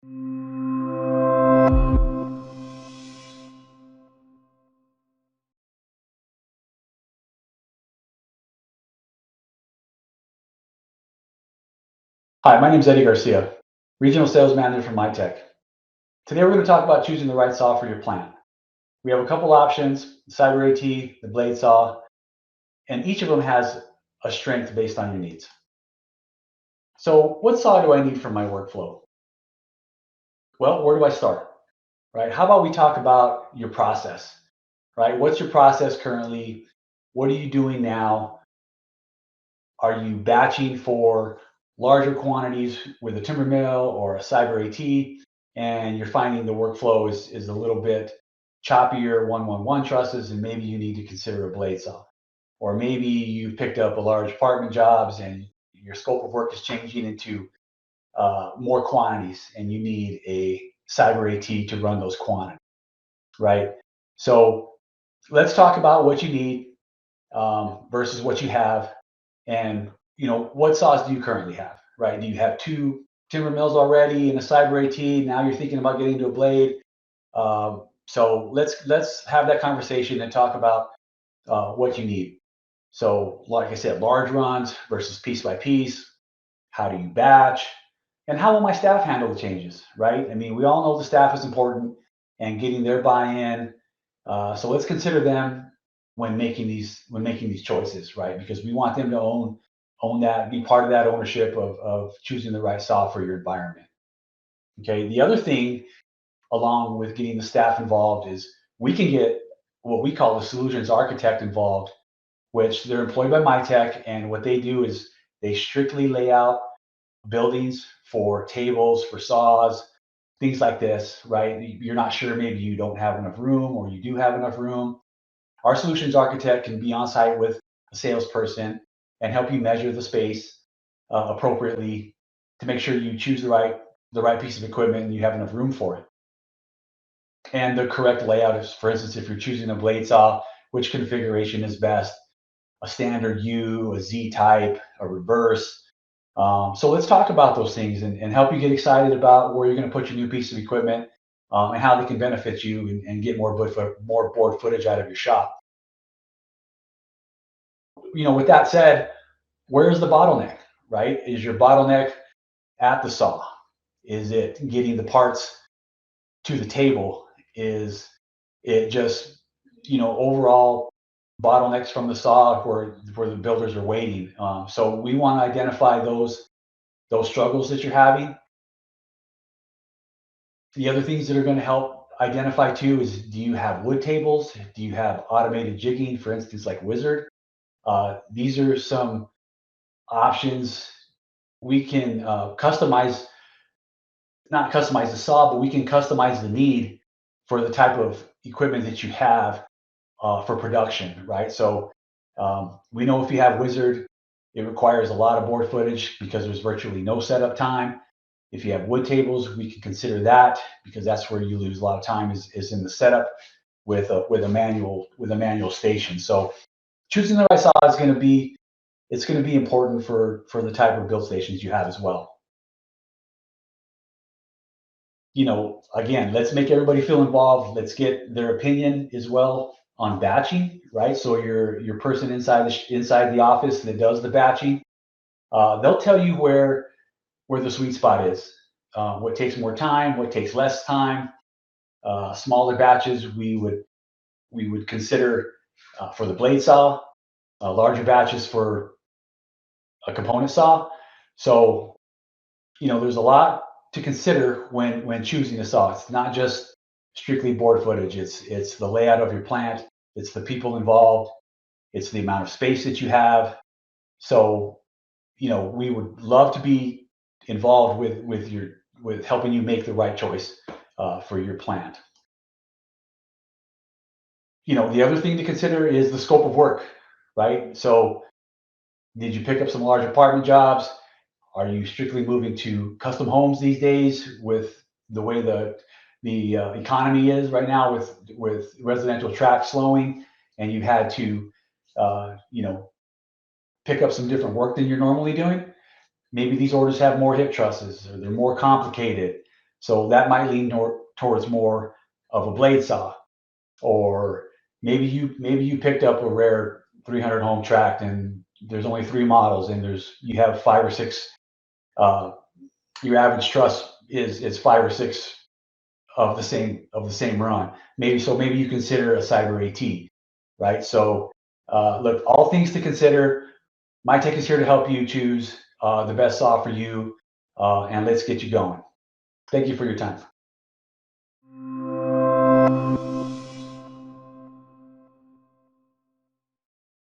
Hi, my name is Eddy Garcia, Regional Sales Manager for MiTek. Today we're going to talk about choosing the right saw for your plant. We have a couple options, the Cyber AT, the blade saw, and each of them has a strength based on your needs. So what saw do I need for my workflow? Well, where do I start? Right? How about we talk about your process, right? What's your process currently? What are you doing now? Are you batching for larger quantities with a timber mill or a Cyber AT, and you're finding the workflow is a little bit choppier 111 trusses, and maybe you need to consider a blade saw? Or maybe you picked up a large apartment jobs and your scope of work is changing into more quantities, and you need a Cyber AT to run those quantities, right? So let's talk about what you need versus what you have, and what saws do you currently have, right? Do you have two timber mills already and a Cyber AT? Now you're thinking about getting into a blade. So let's have that conversation and talk about what you need. So, like I said, large runs versus piece by piece. How do you batch? And how will my staff handle the changes, right? I mean, we all know the staff is important and getting their buy-in. So let's consider them when making these choices, right? Because we want them to own that, be part of that ownership of choosing the right saw for your environment. Okay. The other thing, along with getting the staff involved, is we can get what we call the solutions architect involved, which they're employed by MiTek, and what they do is they strictly lay out buildings for tables, for saws, things like this, right? You're not sure, maybe you don't have enough room or you do have enough room. Our solutions architect can be on site with a salesperson and help you measure the space appropriately to make sure you choose the right piece of equipment and you have enough room for it. And the correct layout is, for instance, if you're choosing a blade saw, which configuration is best? A standard U, a Z type, a reverse. So let's talk about those things and help you get excited about where you're going to put your new piece of equipment, and how they can benefit you and get more board footage out of your shop. With that said, where's the bottleneck, right? Is your bottleneck at the saw? Is it getting the parts to the table? Is it just, overall bottlenecks from the saw where the builders are waiting? So we want to identify those struggles that you're having. The other things that are going to help identify too is, do you have wood tables? Do you have automated jigging, for instance, like Wizard? These are some options. We can not customize the saw, but we can customize the need for the type of equipment that you have for production, right? So we know if you have Wizard, it requires a lot of board footage because there's virtually no setup time. If you have wood tables, we can consider that, because that's where you lose a lot of time is in the setup with a manual station. So choosing the right saw is going to be it's going to be important for the type of build stations you have as well. Again, let's make everybody feel involved. Let's get their opinion as well on batching, right? So your person inside the office that does the batching, they'll tell you where the sweet spot is, what takes more time, what takes less time. Smaller batches we would consider for the blade saw, larger batches for a component saw. So there's a lot to consider when choosing a saw. It's not just strictly board footage. It's the layout of your plant. It's the people involved. It's the amount of space that you have. So we would love to be involved with helping you make the right choice for your plant. The other thing to consider is the scope of work, right? So did you pick up some large apartment jobs? Are you strictly moving to custom homes these days with the way the economy is right now, with residential traffic slowing, and you had to pick up some different work than you're normally doing? Maybe these orders have more hip trusses, or they're more complicated. So that might lean towards more of a blade saw, or maybe you picked up a rare 300 home tract and there's only 3 models, and you have 5 or 6. Uh, your average truss is 5 or 6 of the same run. Maybe you consider a Cyber AT, right? So look, all things to consider. MiTek is here to help you choose the best saw for you, and let's get you going. Thank you for your time.